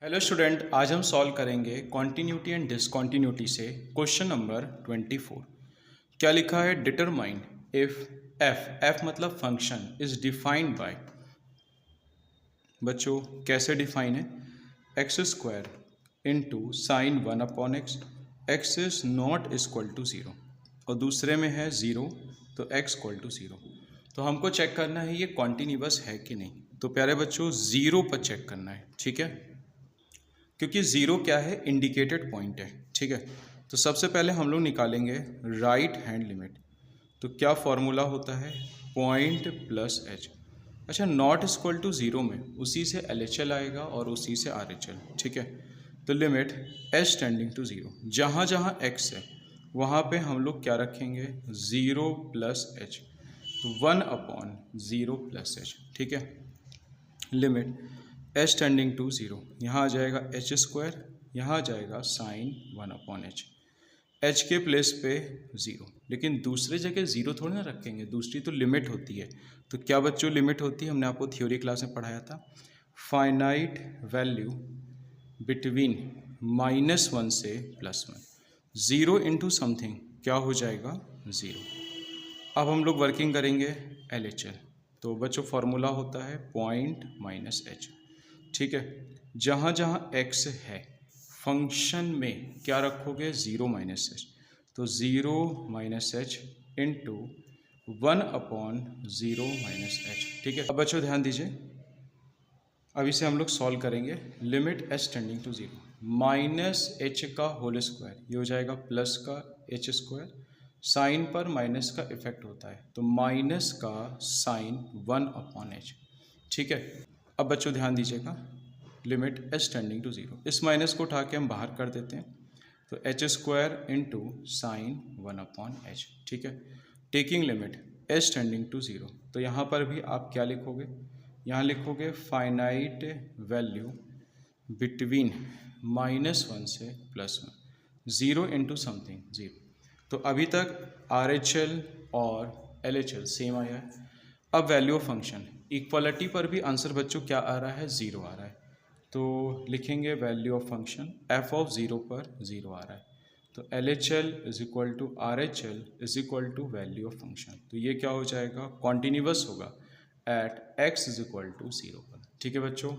Hello student, आज हम solve करेंगे कॉन्टिन्यूटी एंड डिसकॉन्टिन्यूटी से क्वेश्चन नंबर 24। क्या लिखा है? डिटरमाइन इफ एफ मतलब फंक्शन इज डिफाइंड बाय। बच्चों कैसे डिफाइन है? X square into sine 1/x, x is not equal to zero और दूसरे में है ज़ीरो, तो एक्स इक्वल टू ज़ीरो। तो हमको चेक करना है ये कॉन्टिन्यूअस है कि नहीं। तो प्यारे बच्चों ज़ीरो पर चेक करना है, ठीक है, क्योंकि ज़ीरो क्या है? इंडिकेटेड पॉइंट है, ठीक है। तो सबसे पहले हम लोग निकालेंगे राइट हैंड लिमिट। तो क्या फॉर्मूला होता है? Point plus H. अच्छा, नॉट इक्वल टू ज़ीरो में उसी से एल एच एल आएगा और उसी से आर एच एल, ठीक है। तो limit h tending to zero, जहाँ जहाँ एक्स है वहाँ पे हम लोग क्या रखेंगे? ज़ीरो प्लस एच, तो 1/0 प्लस एच, ठीक है। Limit h tending to zero, यहाँ आ जाएगा एच स्क्वायर, यहाँ आ जाएगा साइन 1/h। एच के प्लेस पे ज़ीरो, लेकिन दूसरे जगह ज़ीरो थोड़ी ना रखेंगे, दूसरी तो लिमिट होती है। तो क्या बच्चों लिमिट होती है? हमने आपको थ्योरी क्लास में पढ़ाया था, फाइनाइट वैल्यू बिटवीन -1 से +1। ज़ीरो इंटू समथिंग क्या हो जाएगा? ज़ीरो। अब हम लोग वर्किंग करेंगे एल एच एल। तो बच्चों फॉर्मूला होता है पॉइंट माइनस एच, ठीक है। जहाँ जहाँ एक्स है फंक्शन में क्या रखोगे? ज़ीरो माइनस एच, तो zero minus H into 1/0 minus H, ठीक है। अब बच्चों ध्यान दीजिए, अब इसे हम लोग सॉल्व करेंगे। Limit h tending to zero, minus h का होल स्क्वायर, ये हो जाएगा प्लस का एच स्क्वायर। साइन पर माइनस का इफेक्ट होता है, तो माइनस का साइन 1/h, ठीक है। अब बच्चों ध्यान दीजिएगा, limit h tending to zero, इस माइनस को उठा के हम बाहर कर देते हैं, तो H square into sign 1/h, ठीक है। Taking limit h tending to zero, तो यहाँ पर भी आप क्या लिखोगे? यहाँ लिखोगे फाइनाइट वैल्यू बिटवीन -1 से +1, ज़ीरो इंटू समथिंग ज़ीरो। तो अभी तक आर एच एल और एल एच एल सेम आया है। अब वैल्यू ऑफ फंक्शन इक्वलिटी पर भी आंसर बच्चों क्या आ रहा है? ज़ीरो आ रहा है। तो लिखेंगे value of function f of zero पर ज़ीरो आ रहा है, तो L H L is equal to R H L is equal to value of function. तो ये क्या हो जाएगा? कॉन्टिन्यूअस होगा at x is equal to zero पर, ठीक है बच्चों।